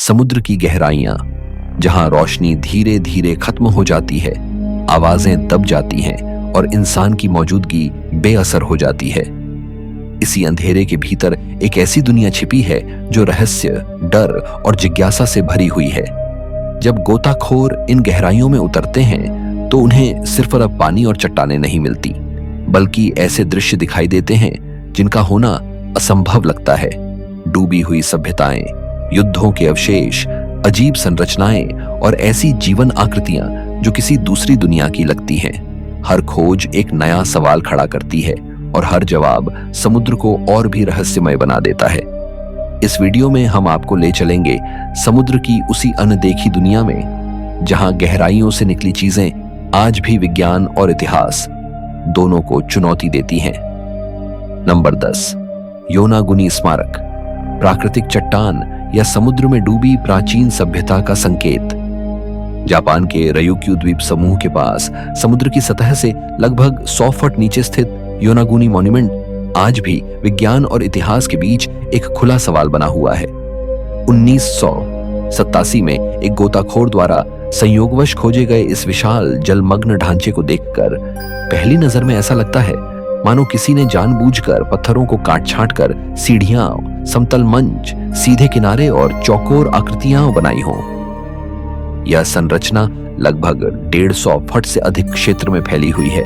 समुद्र की गहराइयां, जहां रोशनी धीरे धीरे खत्म हो जाती है, आवाजें दब जाती हैं और इंसान की मौजूदगी बेअसर हो जाती है। इसी अंधेरे के भीतर एक ऐसी दुनिया छिपी है जो रहस्य, डर और जिज्ञासा से भरी हुई है। जब गोताखोर इन गहराइयों में उतरते हैं तो उन्हें सिर्फ अब पानी और चट्टानें नहीं मिलती, बल्कि ऐसे दृश्य दिखाई देते हैं जिनका होना असंभव लगता है। डूबी हुई सभ्यताएं, युद्धों के अवशेष, अजीब संरचनाएं और ऐसी जीवन आकृतियां जो किसी दूसरी दुनिया की लगती हैं। हर खोज एक नया सवाल खड़ा करती है और हर जवाब समुद्र को और भी रहस्यमय बना देता है। इस वीडियो में हम आपको ले चलेंगे समुद्र की उसी अनदेखी दुनिया में, जहां गहराइयों से निकली चीजें आज भी विज्ञान और इतिहास दोनों को चुनौती देती हैं। नंबर 10, योनागुनी स्मारक, प्राकृतिक चट्टान या समुद्र में डूबी प्राचीन सभ्यता का संकेत। जापान के रयुक्यू द्वीप समूह के पास समुद्र की सतह से लगभग 100 फुट नीचे स्थित योनागुनी मॉन्यूमेंट आज भी विज्ञान और इतिहास के बीच एक खुला सवाल बना हुआ है। 1987 में एक गोताखोर द्वारा संयोगवश खोजे गए इस विशाल जलमग्न ढांचे को देखकर पहली नजर में ऐसा लगता है मानो किसी ने जानबूझकर पत्थरों को काट छांट कर सीढ़ियां, समतल मंच, सीधे किनारे और चौकोर आकृतियां बनाई हों। यह संरचना लगभग 150 फुट से अधिक क्षेत्र में फैली हुई है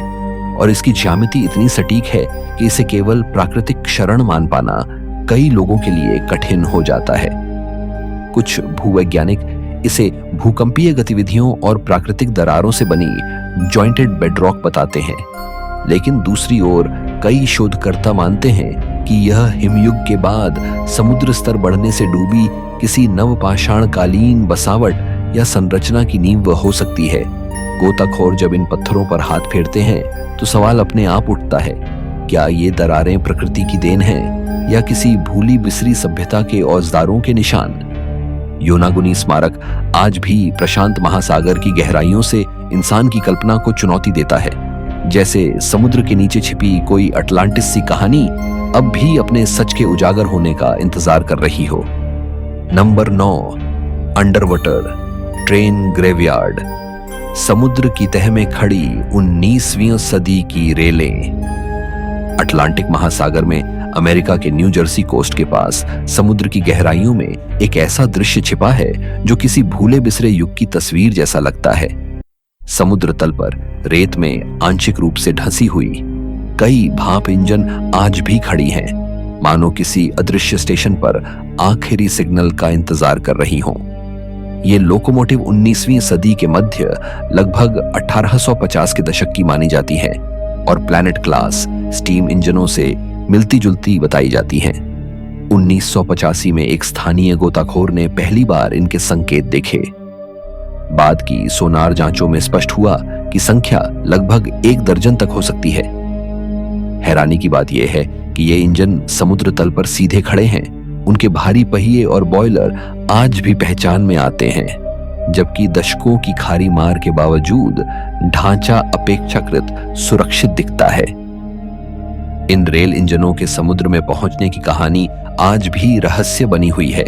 और इसकी ज्यामिति इतनी सटीक है कि इसे केवल प्राकृतिक क्षरण मान पाना कई लोगों के लिए कठिन हो जाता है। कुछ भूवैज्ञानिक इसे भूकंपीय गतिविधियों और प्राकृतिक दरारों से बनी जॉइंटेड बेडरॉक बताते हैं, लेकिन दूसरी ओर कई शोधकर्ता मानते हैं कि यह हिमयुग के बाद समुद्र स्तर बढ़ने से डूबी किसी नवपाषाणकालीन बसावट या संरचना की नींव हो सकती है। गोताखोर जब इन पत्थरों पर हाथ फेरते हैं तो सवाल अपने आप उठता है, क्या ये दरारें प्रकृति की देन हैं या किसी भूली बिसरी सभ्यता के औज़दारों के निशान? योनागुनी स्मारक आज भी प्रशांत महासागर की गहराइयों से इंसान की कल्पना को चुनौती देता है, जैसे समुद्र के नीचे छिपी कोई अटलांटिस सी कहानी अब भी अपने सच के उजागर होने का इंतजार कर रही हो। नंबर 9, अंडरवाटर ट्रेन ग्रेवयार्ड, समुद्र की तह में खड़ी 19वीं सदी की रेलें। अटलांटिक महासागर में अमेरिका के न्यू जर्सी कोस्ट के पास समुद्र की गहराइयों में एक ऐसा दृश्य छिपा है जो किसी भूले बिसरे युग की तस्वीर जैसा लगता है। समुद्र तल पर रेत में आंशिक रूप से ढंसी हुई कई भाप इंजन आज भी खड़ी हैं, मानो किसी अदृश्य स्टेशन पर आखिरी सिग्नल का इंतजार कर रही हों। ये लोकोमोटिव 19वीं सदी के मध्य लगभग 1850 के दशक की मानी जाती है और प्लैनेट क्लास स्टीम इंजनों से मिलती जुलती बताई जाती हैं। 1985 में एक स्थानीय गोताखोर ने पहली बार इनके संकेत देखे। बाद की सोनार जांचों में स्पष्ट हुआ कि संख्या लगभग 1 दर्जन तक हो सकती है। हैरानी की बात यह है कि ये इंजन समुद्र तल पर सीधे खड़े हैं, उनके भारी पहिए और बॉयलर आज भी पहचान में आते हैं, जबकि दशकों की खारी मार के बावजूद ढांचा अपेक्षाकृत सुरक्षित दिखता है। इन रेल इंजनों के समुद्र में पहुंचने की कहानी आज भी रहस्य बनी हुई है।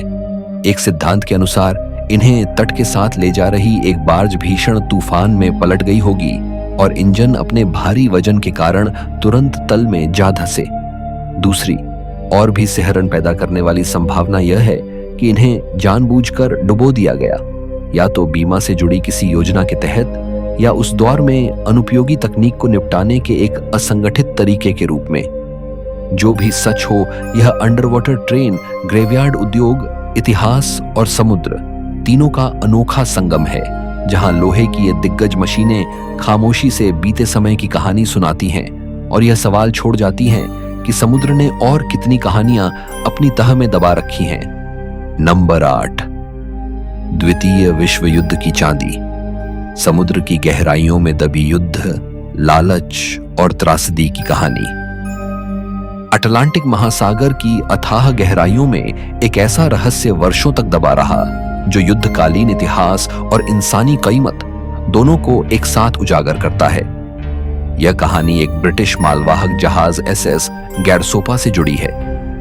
एक सिद्धांत के अनुसार इन्हें तट के साथ ले जा रही एक बार्ज भीषण तूफान में पलट गई होगी और इंजन अपने भारी वजन के कारण तुरंत तल में जा धंसे। दूसरी और भी सिहरन पैदा करने वाली संभावना यह है कि इन्हें जानबूझकर डुबो दिया गया, या तो बीमा से जुड़ी किसी योजना के तहत या उस दौर में अनुपयोगी तकनीक को निपटाने के एक असंगठित तरीके के रूप में। जो भी सच हो, यह अंडरवाटर ट्रेन ग्रेवयार्ड उद्योग, इतिहास और समुद्र तीनों का अनोखा संगम है, जहां लोहे की ये दिग्गज मशीनें खामोशी से बीते समय की कहानी सुनाती हैं और यह सवाल छोड़ जाती हैं कि समुद्र ने और कितनी कहानियां अपनी तह में दबा रखी हैं। नंबर 8, द्वितीय विश्व युद्ध की चांदी, समुद्र की गहराइयों में दबी युद्ध, लालच और त्रासदी की कहानी। अटलांटिक महासागर की अथाह गहराइयों में एक ऐसा रहस्य वर्षों तक दबा रहा जो युद्धकालीन इतिहास और इंसानी कीमत दोनों को एक साथ उजागर करता है। यह कहानी एक ब्रिटिश मालवाहक जहाज SS गैरसोपा से जुड़ी है,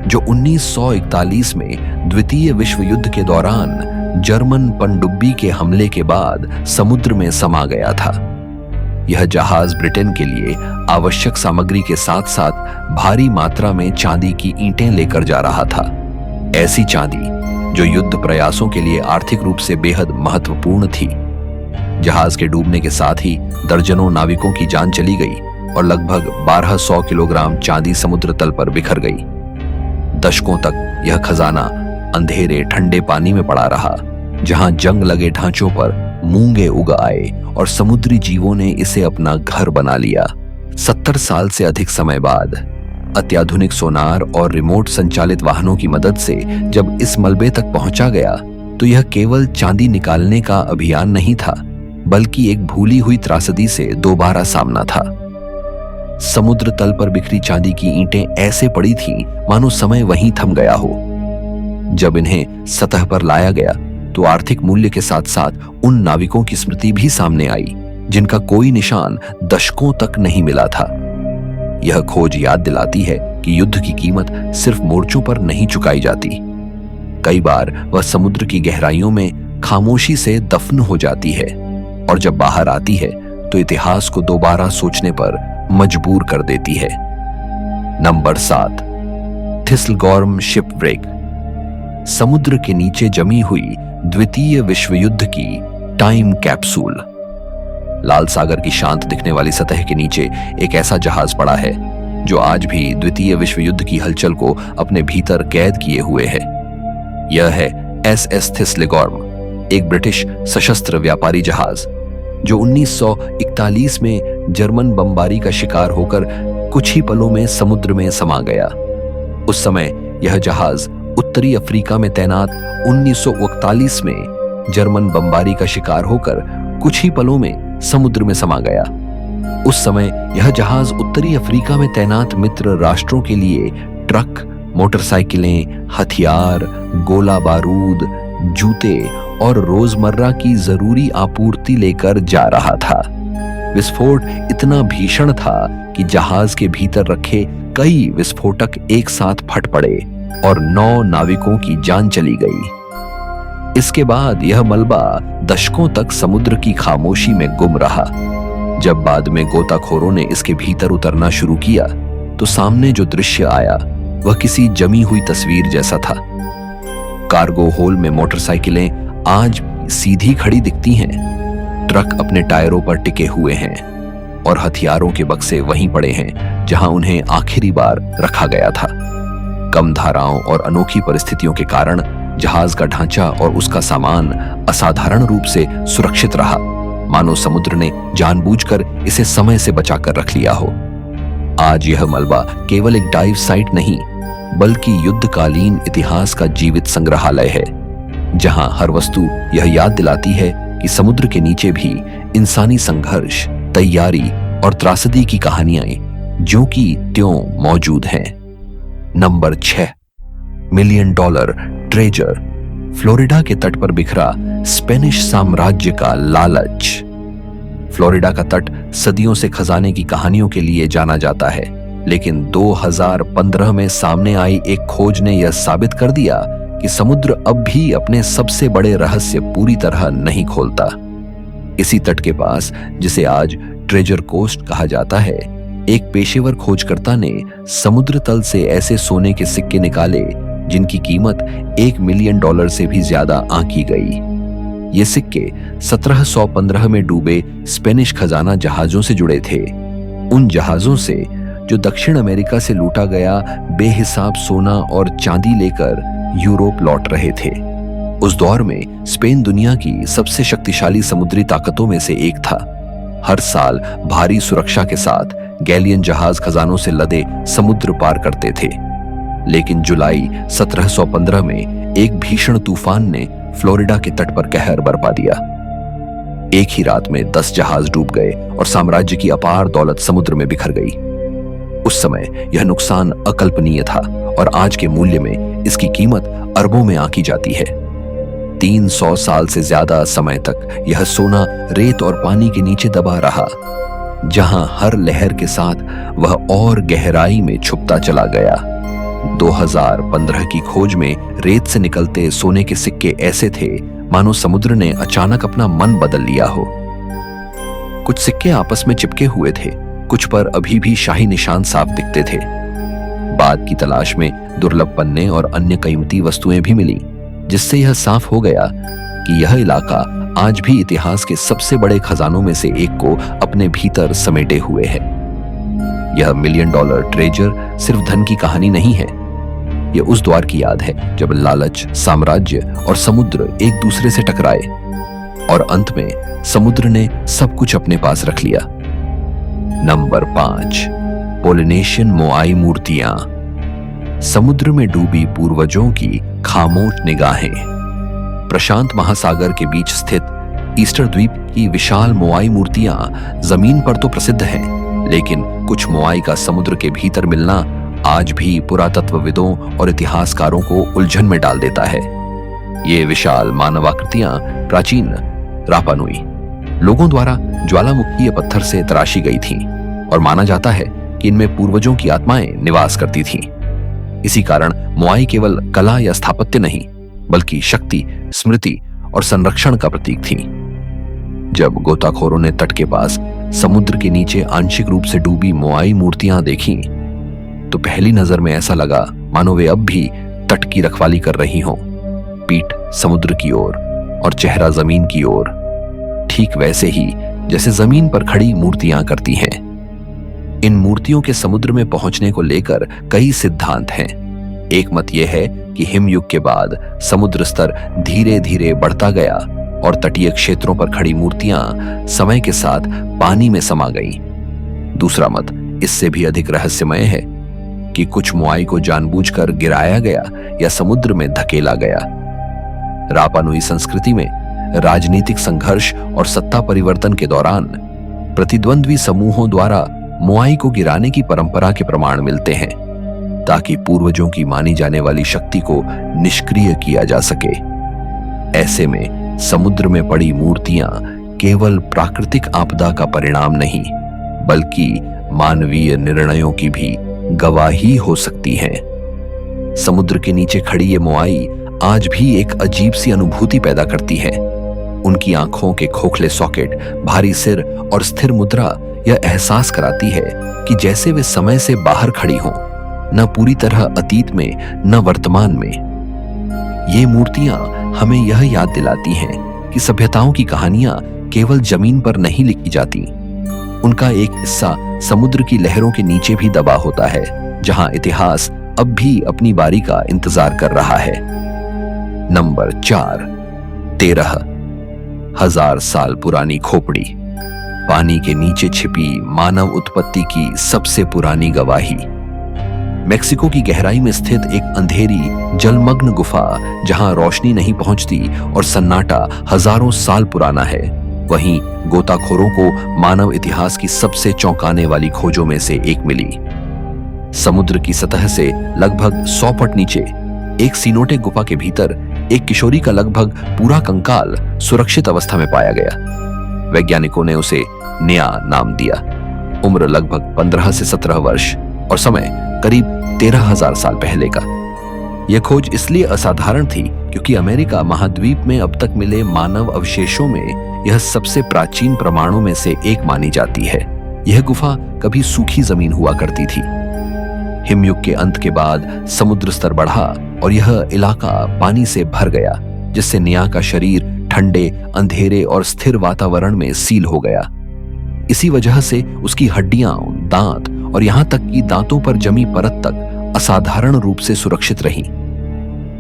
जो 1941 में द्वितीय विश्व युद्ध के दौरान जर्मन पनडुब्बी के हमले के बाद समुद्र में समा गया था। यह जहाज ब्रिटेन के लिए आवश्यक सामग्री के साथ साथ भारी मात्रा में चांदी की ईंटें लेकर जा रहा था। ऐसी चांदी जो युद्ध प्रयासों के लिए आर्थिक रूप से बेहद महत्वपूर्ण थी। जहाज के डूबने के साथ ही दर्जनों नाविकों की जान चली गई और लगभग 1200 किलोग्राम चांदी समुद्र तल पर बिखर गई। दशकों तक यह खजाना अंधेरे ठंडे पानी में पड़ा रहा, जहां जंग लगे ढांचों पर मूंगे उग आए और समुद्री जीवों ने इसे अपना घर बना लिया। 70 साल से अधिक समय बाद अत्याधुनिक सोनार और रिमोट संचालित वाहनों की मदद से जब इस मलबे तक पहुंचा गया तो यह केवल चांदी निकालने का अभियान नहीं था, बल्कि एक भूली हुई त्रासदी से दोबारा सामना था। समुद्र तल पर बिखरी चांदी की ईंटें ऐसे पड़ी थीं मानो समय वहीं थम गया हो। जब इन्हें सतह पर लाया गया तो आर्थिक मूल्य के साथ साथ उन नाविकों की स्मृति भी सामने आई जिनका कोई निशान दशकों तक नहीं मिला था। यह खोज याद दिलाती है कि युद्ध की कीमत सिर्फ मोर्चों पर नहीं चुकाई जाती। कई बार वह समुद्र की गहराइयों में खामोशी से दफन हो जाती है और जब बाहर आती है तो इतिहास को दोबारा सोचने पर मजबूर कर देती है। नंबर 7, थिस्लगॉर्म शिपव्रेक। समुद्र के नीचे जमी हुई द्वितीय विश्व युद्ध की टाइम कैप्सूल। लाल सागर की शांत दिखने वाली सतह के नीचे एक ऐसा जहाज पड़ा है जो आज भी द्वितीय विश्व युद्ध की हलचल को अपने भीतर कैद किए हुए है। यह है SS थिस्लगॉर्म, एक ब्रिटिश सशस्त्र व्यापारी जहाज जो 1941 में जर्मन बमबारी का शिकार होकर कुछ ही पलों में समुद्र में समा गया। उस समय यह जहाज उत्तरी अफ्रीका में तैनात 1941 में जर्मन बमबारी का शिकार होकर कुछ ही पलों में समुद्र में समा गया। उस समय यह जहाज उत्तरी अफ्रीका में तैनात मित्र राष्ट्रों के लिए ट्रक, मोटरसाइकिलें, हथियार, गोला बारूद, जूते और रोजमर्रा की जरूरी आपूर्ति लेकर जा रहा था। विस्फोट इतना भीषण था कि जहाज के भीतर रखे कई विस्फोटक एक साथ फट पड़े और 9 नाविकों की जान चली गई। इसके बाद यह मलबा दशकों तक समुद्र की खामोशी में गुम रहा। जब बाद में गोताखोरों ने इसके भीतर उतरना शुरू किया तो सामने जो दृश्य आया वह किसी जमी हुई तस्वीर जैसा था। कार्गो होल में मोटरसाइकिलें आज सीधी खड़ी दिखती हैं, ट्रक अपने टायरों पर टिके हुए हैं और हथियारों के बक्से वहीं पड़े हैं जहां उन्हें आखिरी बार रखा गया था। कम धाराओं और अनोखी परिस्थितियों के कारण जहाज का ढांचा और उसका सामान असाधारण रूप से सुरक्षित रहा, मानो समुद्र ने जानबूझकर इसे समय से बचाकर रख लिया हो। आज यह मलबा केवल एक डाइव साइट नहीं, बल्कि युद्धकालीन इतिहास का जीवित संग्रहालय है, जहां हर वस्तु यह याद दिलाती है कि समुद्र के नीचे भी इंसानी संघर्ष, तैयारी और त्रासदी की कहानियां ज्यों की त्यों मौजूद हैं। Number 6, $1 million treasure. फ्लोरिडा के तट पर बिखरा स्पेनिश साम्राज्य का लालच। फ्लोरिडा का तट सदियों से खजाने की कहानियों के लिए जाना जाता है, लेकिन 2015 में सामने आई एक खोज ने यह साबित कर दिया कि समुद्र अब भी अपने सबसे बड़े रहस्य पूरी तरह नहीं खोलता। इसी तट के पास, जिसे आज ट्रेजर कोस्ट कहा जाता है, एक पेशेवर खोजकर्ता ने समुद्र तल से ऐसे सोने के सिक्के निकाले जिनकी कीमत $1 मिलियन से भी ज्यादा आंकी गई। ये सिक्के 1715 में डूबे स्पेनिश खजाना जहाजों से जुड़े थे, उन जहाजों से जो दक्षिण अमेरिका से लूटा गया बेहिसाब सोना और चांदी लेकर यूरोप लौट रहे थे। उस दौर में स्पेन दुनिया की सबसे शक्तिशाली समुद्री ताकतों में से एक था। हर साल भारी सुरक्षा के साथ गैलियन जहाज खजानों से लदे समुद्र पार करते थे, लेकिन जुलाई 1715 में एक भीषण तूफान ने फ्लोरिडा के तट पर कहर बरपा दिया। एक ही रात में 10 जहाज डूब गए और साम्राज्य की अपार दौलत समुद्र में बिखर गई। उस समय यह नुकसान अकल्पनीय था और आज के मूल्य में इसकी कीमत अरबों में आंकी जाती है। 300 साल से ज्यादा समय तक यह सोना रेत और पानी के नीचे दबा रहा, जहां हर लहर के साथ वह और गहराई में छुपता चला गया। 2015 की खोज में रेत से निकलते सोने के सिक्के ऐसे थे मानो समुद्र ने अचानक अपना मन बदल लिया हो। कुछ सिक्के आपस में चिपके हुए थे, कुछ पर अभी भी शाही निशान साफ दिखते थे। बाद की तलाश में दुर्लभ पन्ने और अन्य कीमती वस्तुएं भी मिली, जिससे यह साफ हो गया कि यह इलाका आज भी इतिहास के सबसे बड़े खजानों में से एक को अपने भीतर समेटे हुए है। यह $1 मिलियन ट्रेजर सिर्फ धन की कहानी नहीं है, यह उस द्वार की याद है जब लालच, साम्राज्य और समुद्र एक दूसरे से टकराए और अंत में समुद्र ने सब कुछ अपने पास रख लिया। नंबर 5, पोलिनेशियन मोआई मूर्तियां। समुद्र में डूबी पूर्वजों की खामोश निगाहें। प्रशांत महासागर के बीच स्थित ईस्टर द्वीप की विशाल मोआई मूर्तियां जमीन पर तो प्रसिद्ध हैं, लेकिन कुछ मोआई का समुद्र के भीतर मिलना आज भी पुरातत्वविदों और इतिहासकारों को उलझन में डाल देता है। ये विशाल मानवाकृतियां प्राचीन रापा नुई लोगों द्वारा ज्वालामुखीय पत्थर से तराशी गई थीं और माना जाता है कि इनमें पूर्वजों की आत्माएं निवास करती थीं। इसी कारण मोआई केवल कला या स्थापत्य नहीं, बल्कि शक्ति, स्मृति और संरक्षण का प्रतीक थी। जब गोताखोरों ने तट के पास समुद्र के नीचे आंशिक रूप से डूबी मोआई मूर्तियां देखीं, तो पहली नजर में ऐसा लगा मानो वे अब भी तट की रखवाली कर रही हों, पीठ समुद्र की ओर और चेहरा जमीन की ओर, ठीक वैसे ही जैसे जमीन पर खड़ी मूर्तियां करती हैं। इन मूर्तियों के समुद्र में पहुंचने को लेकर कई सिद्धांत हैं। एक मत यह है कि हिमयुग के बाद समुद्र स्तर धीरे धीरे बढ़ता गया और तटीय क्षेत्रों पर खड़ी मूर्तियां समय के साथ पानी में समा गईं। दूसरा मत इससे भी अधिक रहस्यमय है कि कुछ मोआई को जानबूझकर गिराया गया या समुद्र में धकेला गया। रापा नुई संस्कृति में राजनीतिक संघर्ष और सत्ता परिवर्तन के दौरान प्रतिद्वंद्वी समूहों द्वारा मोआई को गिराने की परंपरा के प्रमाण मिलते हैं, ताकि पूर्वजों की मानी जाने वाली शक्ति को निष्क्रिय किया जा सके। ऐसे में समुद्र में पड़ी मूर्तियां केवल प्राकृतिक आपदा का परिणाम नहीं, बल्कि मानवीय निर्णयों की भी गवाही हो सकती हैं। समुद्र के नीचे खड़ी ये मोआई आज भी एक अजीब सी अनुभूति पैदा करती है। उनकी आंखों के खोखले सॉकेट, भारी सिर और स्थिर मुद्रा यह एहसास कराती है कि जैसे वे समय से बाहर खड़ी हों, न पूरी तरह अतीत में न वर्तमान में। ये मूर्तियां हमें यह याद दिलाती हैं कि सभ्यताओं की कहानियां केवल जमीन पर नहीं लिखी जाती। उनका एक हिस्सा समुद्र की लहरों के नीचे भी दबा होता है, जहां इतिहास अब भी अपनी बारी का इंतजार कर रहा है। नंबर 4, 13,000 साल पुरानी खोपड़ी। पानी के नीचे छिपी मानव उत्पत्ति की सबसे पुरानी गवाही। मेक्सिको की गहराई में स्थित एक अंधेरी जलमग्न गुफा, जहां रोशनी नहीं पहुंचती और सन्नाटा हजारों साल पुराना है, वहीं गोताखोरों को मानव इतिहास की सबसे चौंकाने वाली खोजों में से एक मिली। समुद्र की सतह से लगभग 100 फुट नीचे एक सीनोटेक गुफा के भीतर एक किशोरी का लगभग पूरा कंकाल सुरक्षित अवस्था में पाया गया। वैज्ञानिकों ने उसे निया नाम दिया। उम्र लगभग 15 से 17 वर्ष और समय करीब 13,000 साल पहले का। यह खोज इसलिए असाधारण थी क्योंकि अमेरिका महाद्वीप में अब तक मिले मानव अवशेषों में यह सबसे प्राचीन प्रमाणों में से एक मानी जाती है। यह गुफा कभी सूखी जमीन हुआ करती थी। हिमयुग के अंत के बाद समुद्र स्तर बढ़ा और यह इलाका पानी से भर गया, जिससे निया का शरीर ठंडे, अंधेरे और स्थिर वातावरण में सील हो गया। इसी वजह से उसकी हड्डियां, दांत और यहां तक कि दांतों पर जमी परत तक असाधारण रूप से सुरक्षित रहीं।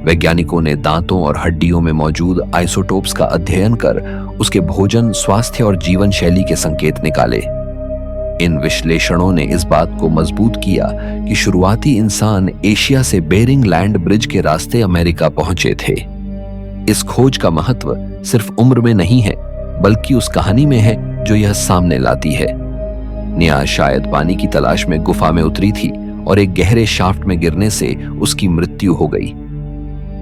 वैज्ञानिकों ने दांतों और हड्डियों में मौजूद आइसोटोप्स का अध्ययन कर उसके भोजन, स्वास्थ्य और जीवन शैली के संकेत निकाले। इन विश्लेषणों ने इस बात को मजबूत किया कि शुरुआती इंसान एशिया से बेरिंग लैंड ब्रिज के रास्ते अमेरिका पहुंचे थे। इस खोज का महत्व सिर्फ उम्र में नहीं है, बल्कि उस कहानी में है जो यह सामने लाती है। निया शायद पानी की तलाश में गुफा में उतरी थी और एक गहरे शाफ्ट में गिरने से उसकी मृत्यु हो गई।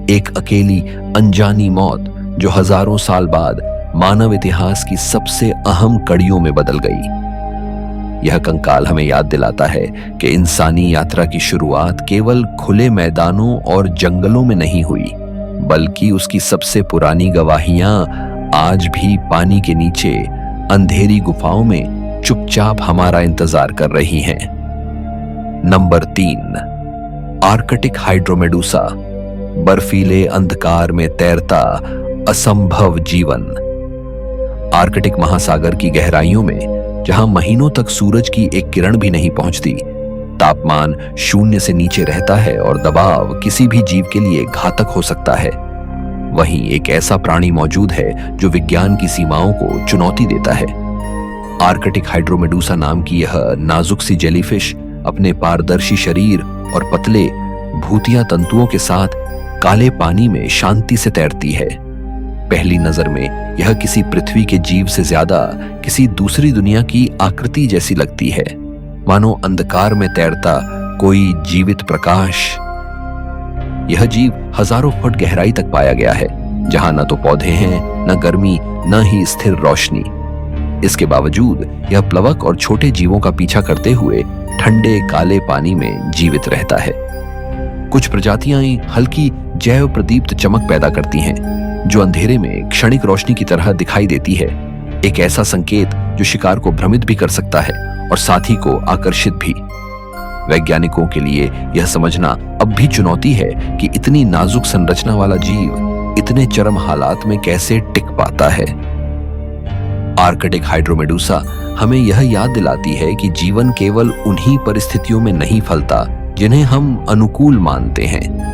एक अकेली, अनजानी मौत जो हजारों साल बाद मानव इतिहास की सबसे अहम कड़ियों में बदल गई। यह कंकाल हमें याद दिलाता है कि इंसानी यात्रा की शुरुआत केवल खुले मैदानों और जंगलों में नहीं हुई, बल्कि उसकी सबसे पुरानी गवाहियां आज भी पानी के नीचे अंधेरी गुफाओं में चुपचाप हमारा इंतजार कर रही हैं। नंबर 3, आर्कटिक हाइड्रोमेडूसा, बर्फीले अंधकार में तैरता असंभव जीवन। आर्कटिक महासागर की गहराइयों में, जहां महीनों तक सूरज की एक किरण भी नहीं पहुंचती, तापमान 0 से नीचे रहता है और दबाव किसी भी जीव के लिए घातक हो सकता है, वहीं एक ऐसा प्राणी मौजूद है जो विज्ञान की सीमाओं को चुनौती देता है। आर्कटिक हाइड्रोमेडूसा नाम की यह नाजुक सी जेलीफिश अपने पारदर्शी शरीर और पतले भूतिया तंतुओं के साथ काले पानी में शांति से तैरती है। पहली नजर में यह किसी पृथ्वी के जीव से ज्यादा किसी दूसरी दुनिया की आकृति जैसी लगती है, मानो अंधकार में तैरता कोई जीवित प्रकाश। यह जीव हजारों फुट गहराई तक पाया गया है, जहां न तो पौधे हैं, न गर्मी, न ही स्थिर रोशनी। इसके बावजूद यह प्लवक और छोटे जीवों का पीछा करते हुए ठंडे काले पानी में जीवित रहता है। कुछ प्रजातियां हल्की जैव प्रदीप्त चमक पैदा करती हैं, जो अंधेरे में क्षणिक रोशनी की तरह दिखाई देती है, एक ऐसा संकेत जो शिकार को भ्रमित भी कर सकता है और साथी को आकर्षित भी। वैज्ञानिकों के लिए यह समझना अब भी चुनौती है कि इतनी नाजुक संरचना वाला जीव इतने चरम हालात में कैसे टिक पाता है। आर्कटिक हाइड्रोमेडूसा हमें यह याद दिलाती है कि जीवन केवल उन्हीं परिस्थितियों में नहीं फलता जिन्हें हम अनुकूल मानते हैं।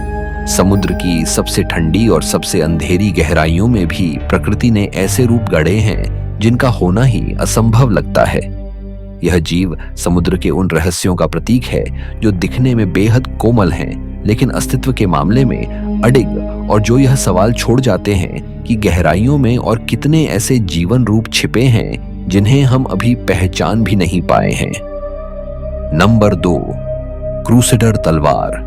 समुद्र की सबसे ठंडी और सबसे अंधेरी गहराइयों में भी प्रकृति ने ऐसे रूप गढ़े हैं जिनका होना ही असंभव लगता है। यह जीव समुद्र के उन रहस्यों का प्रतीक है जो दिखने में बेहद कोमल हैं, लेकिन अस्तित्व के मामले में अडिग, और जो यह सवाल छोड़ जाते हैं कि गहराइयों में और कितने ऐसे जीवन रूप छिपे हैं जिन्हें हम अभी पहचान भी नहीं पाए हैं। नंबर 2, क्रूसेडर तलवार,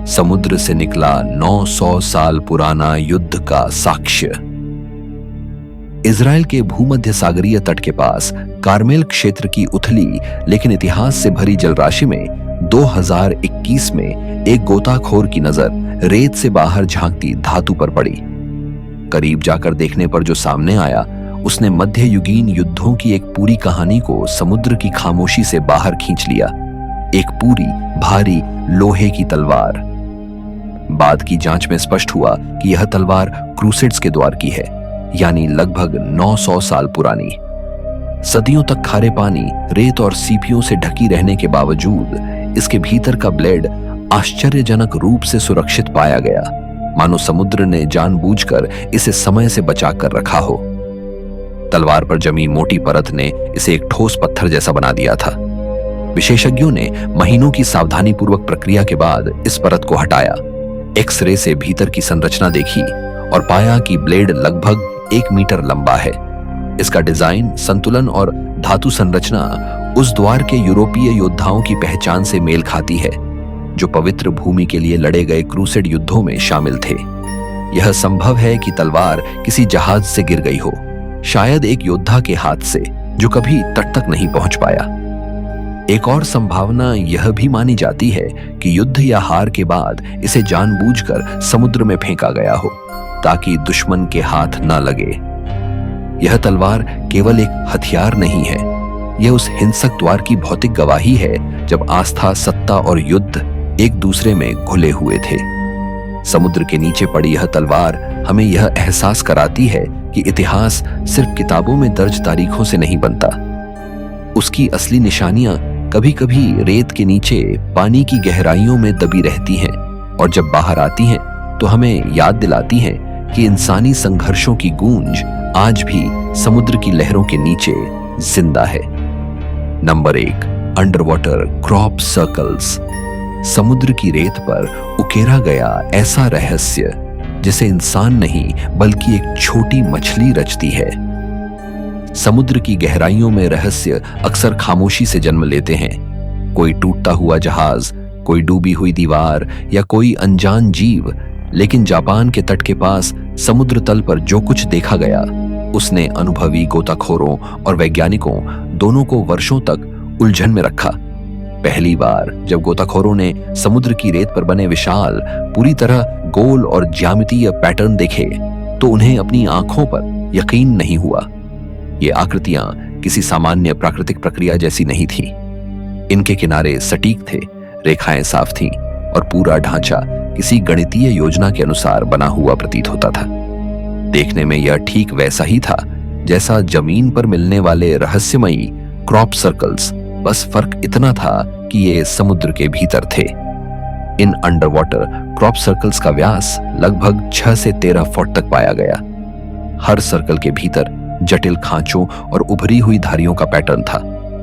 समुद्र से निकला 900 साल पुराना युद्ध का साक्ष्य। इजराइल के भूमध्य सागरीय तट के पास कार्मेल क्षेत्र की उथली लेकिन इतिहास से भरी जलराशि में 2021 में एक गोताखोर की नजर रेत से बाहर झांकती धातु पर पड़ी। करीब जाकर देखने पर जो सामने आया, उसने मध्ययुगीन युद्धों की एक पूरी कहानी को समुद्र की खामोशी से बाहर खींच लिया। एक पूरी भारी लोहे की तलवार। बाद की जांच में स्पष्ट हुआ कि यह तलवार क्रूसेड्स के द्वार की है, यानी लगभग 900 साल पुरानी। सदियों तक खारे पानी, रेत और सीपियों से ढकी रहने के बावजूद इसके भीतर का ब्लेड आश्चर्यजनक रूप से सुरक्षित पाया गया, मानो समुद्र ने जानबूझकर इसे समय से बचाकर रखा हो। तलवार पर जमी मोटी परत ने इसे एक ठोस पत्थर जैसा बना दिया था। विशेषज्ञों ने महीनों की सावधानीपूर्वक प्रक्रिया के बाद इस परत को हटाया, एक्स-रे से भीतर की संरचना देखी और पाया कि ब्लेड लगभग 1 मीटर लंबा है। इसका डिजाइन, संतुलन और धातु संरचना उस द्वार के यूरोपीय योद्धाओं की पहचान से मेल खाती है जो पवित्र भूमि के लिए लड़े गए क्रूसेड युद्धों में शामिल थे। यह संभव है कि तलवार किसी जहाज से गिर गई हो, शायद एक योद्धा के हाथ से जो कभी तट तक नहीं पहुंच पाया। एक और संभावना यह भी मानी जाती है कि युद्ध या हार के बाद इसे जानबूझकर समुद्र में फेंका गया हो ताकि दुश्मन के हाथ न लगे। यह तलवार केवल एक हथियार नहीं है, यह उस हिंसक द्वार की भौतिक गवाही है जब आस्था, सत्ता और युद्ध एक दूसरे में घुले हुए थे। समुद्र के नीचे पड़ी यह तलवार हमें यह एहसास कराती है कि इतिहास सिर्फ किताबों में दर्ज तारीखों से नहीं बनता। उसकी असली निशानियां कभी कभी रेत के नीचे पानी की गहराइयों में दबी रहती हैं, और जब बाहर आती हैं तो हमें याद दिलाती हैं कि इंसानी संघर्षों की गूंज आज भी समुद्र की लहरों के नीचे जिंदा है। Number 1, under water crop circles, समुद्र की रेत पर उकेरा गया ऐसा रहस्य जिसे इंसान नहीं बल्कि एक छोटी मछली रचती है। समुद्र की गहराइयों में रहस्य अक्सर खामोशी से जन्म लेते हैं। कोई टूटता हुआ जहाज, कोई डूबी हुई दीवार या कोई अनजान जीव, लेकिन जापान के तट के पास समुद्र तल पर जो कुछ देखा गया उसने अनुभवी गोताखोरों और वैज्ञानिकों दोनों को वर्षों तक उलझन में रखा। पहली बार जब गोताखोरों ने समुद्र की रेत पर बने विशाल, पूरी तरह गोल और ज्यामितीय पैटर्न देखे तो उन्हें अपनी आंखों पर यकीन नहीं हुआ। ये आकृतियां किसी सामान्य प्राकृतिक प्रक्रिया जैसी नहीं थी। इनके किनारे सटीक थे, रेखाएं साफ थीं और पूरा ढांचा किसी गणितीय योजना के अनुसार बना हुआ प्रतीत होता था। देखने में यह ठीक वैसा ही था जैसा जमीन पर मिलने वाले रहस्यमयी क्रॉप सर्कल्स, बस फर्क इतना था कि ये समुद्र के भीतर थे। In under water crop circles का व्यास लगभग 6 से 13 फुट तक पाया गया। हर सर्कल के भीतर जटिल खांचों और उभरी हुई धारियों का पैटर्न था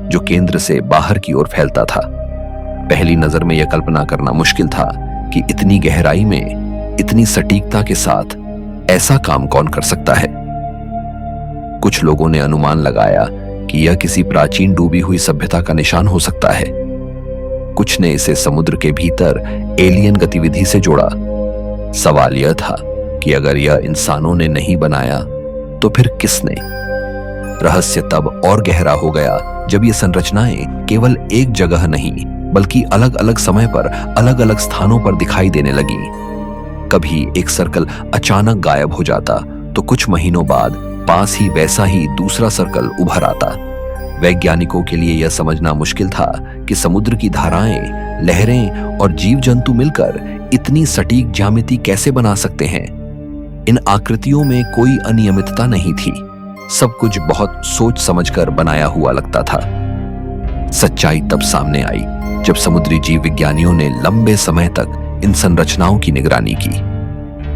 जो केंद्र से बाहर की ओर फैलता था। पहली नजर में यह कल्पना करना मुश्किल था कि इतनी गहराई में इतनी सटीकता के साथ ऐसा काम कौन कर सकता है। कुछ लोगों ने अनुमान लगाया कि यह किसी प्राचीन डूबी हुई सभ्यता का निशान हो सकता है। कुछ ने इसे समुद्र के भीतर एलियन गतिविधि से जोड़ा। सवाल यह था कि अगर यह इंसानों ने नहीं बनाया तो फिर किसने? रहस्य तब और गहरा हो गया जब ये संरचनाएं केवल एक जगह नहीं बल्कि अलग अलग समय पर अलग अलग स्थानों पर दिखाई देने लगी। कभी एक सर्कल अचानक गायब हो जाता तो कुछ महीनों बाद पास ही वैसा ही दूसरा सर्कल उभर आता। वैज्ञानिकों के लिए यह समझना मुश्किल था कि समुद्र की धाराएं, लहरें और जीव जंतु मिलकर इतनी सटीक ज्यामिति कैसे बना सकते हैं। इन आकृतियों में कोई अनियमितता नहीं थी। सब कुछ बहुत सोच समझकर बनाया हुआ लगता था। सच्चाई तब सामने आई जब समुद्री जीव विज्ञानियों ने लंबे समय तक इन संरचनाओं की निगरानी की।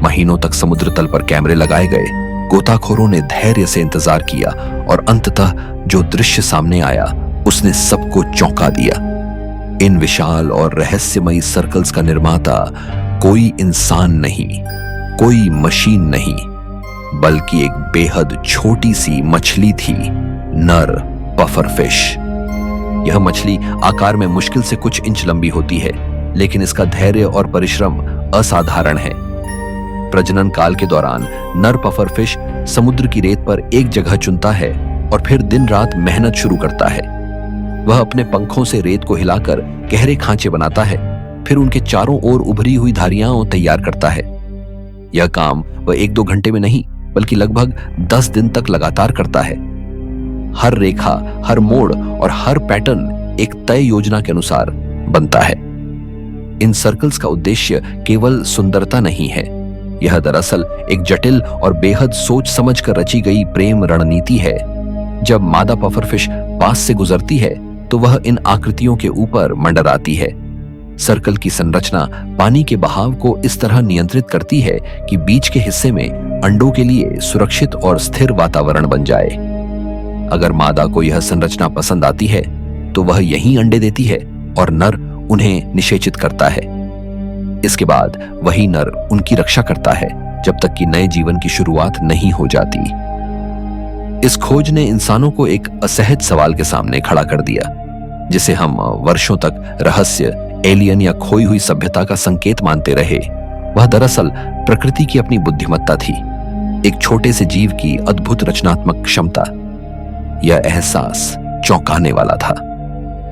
महीनों तक समुद्र तल पर कैमरे लगाए गए। गोताखोरों ने धैर्य से इंतजार किया और अंततः जो दृश्य सामने आया उसने सबको चौंका दिया। इन विशाल और रहस्यमयी सर्कल्स का निर्माता कोई इंसान नहीं, कोई मशीन नहीं, बल्कि एक बेहद छोटी सी मछली थी, नर पफर फिश। यह मछली आकार में मुश्किल से कुछ इंच लंबी होती है, लेकिन इसका धैर्य और परिश्रम असाधारण है। प्रजनन काल के दौरान नर पफर फिश समुद्र की रेत पर एक जगह चुनता है और फिर दिन रात मेहनत शुरू करता है। वह अपने पंखों से रेत को हिलाकर गहरे खांचे बनाता है, फिर उनके चारों ओर उभरी हुई धारियां तैयार करता है। यह काम वह 1-2 घंटे में नहीं बल्कि लगभग 10 दिन तक लगातार करता है। हर रेखा, हर मोड़ और हर पैटर्न एक तय योजना के अनुसार बनता है। इन सर्कल्स का उद्देश्य केवल सुंदरता नहीं है, यह दरअसल एक जटिल और बेहद सोच समझ कर रची गई प्रेम रणनीति है। जब मादा पफरफिश पास से गुजरती है तो वह इन आकृतियों के ऊपर मंडराती है। सर्कल की संरचना पानी के बहाव को इस तरह नियंत्रित करती है कि बीच के हिस्से में अंडों के लिए सुरक्षित और स्थिर वातावरण बन जाए। अगर मादा को यह संरचना पसंद आती है तो वह यहीं अंडे देती है और नर उन्हें निषेचित करता है। इसके बाद वही नर उनकी रक्षा करता है जब तक कि नए जीवन की शुरुआत नहीं हो जाती। इस खोज ने इंसानों को एक असहज सवाल के सामने खड़ा कर दिया, जिसे हम वर्षों तक रहस्य, एलियन या खोई हुई सभ्यता का संकेत मानते रहे। वह दरअसल प्रकृति की अपनी बुद्धिमत्ता थी, एक छोटे से जीव की अद्भुत रचनात्मक क्षमता। यह एहसास चौंकाने वाला था,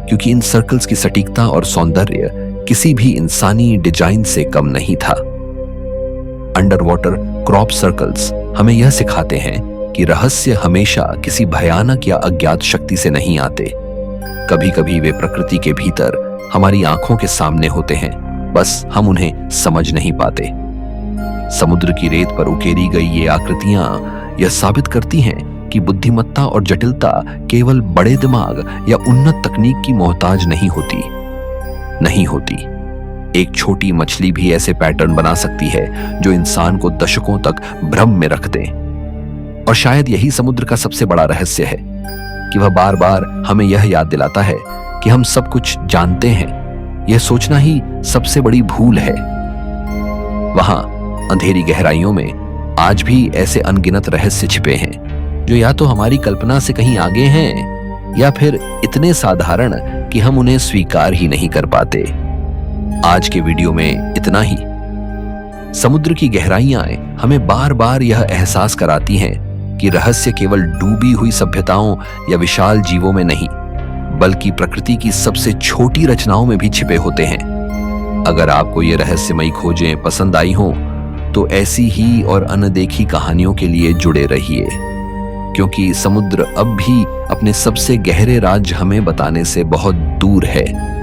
क्योंकि इन सर्कल्स की सटीकता और सौंदर्य किसी भी इंसानी डिजाइन से कम नहीं था। अंडर वाटर क्रॉप सर्कल्स हमें यह सिखाते हैं कि रहस्य हमेशा किसी भयानक या अज्ञात शक्ति से नहीं आते। कभी कभी वे प्रकृति के भीतर हमारी आंखों के सामने होते हैं, बस हम उन्हें समझ नहीं पाते। समुद्र की रेत पर उकेरी गई ये आकृतियां यह साबित करती हैं कि बुद्धिमत्ता और जटिलता केवल बड़े दिमाग या उन्नत तकनीक की मोहताज नहीं होती। एक छोटी मछली भी ऐसे पैटर्न बना सकती है जो इंसान को दशकों तक भ्रम में रख दे। और शायद यही समुद्र का सबसे बड़ा रहस्य है कि वह बार बार हमें यह याद दिलाता है कि हम सब कुछ जानते हैं। यह सोचना ही सबसे बड़ी भूल है। वहां अंधेरी गहराइयों में आज भी ऐसे अनगिनत रहस्य छिपे हैं जो या तो हमारी कल्पना से कहीं आगे हैं या फिर इतने साधारण कि हम उन्हें स्वीकार ही नहीं कर पाते। आज के वीडियो में इतना ही। समुद्र की गहराइयां हमें बार बार यह एहसास कराती हैं कि रहस्य केवल डूबी हुई सभ्यताओं या विशाल जीवों में नहीं, बल्कि प्रकृति की सबसे छोटी रचनाओं में भी छिपे होते हैं। अगर आपको ये रहस्यमयी खोजें पसंद आई हों, तो ऐसी ही और अनदेखी कहानियों के लिए जुड़े रहिए, क्योंकि समुद्र अब भी अपने सबसे गहरे राज हमें बताने से बहुत दूर है।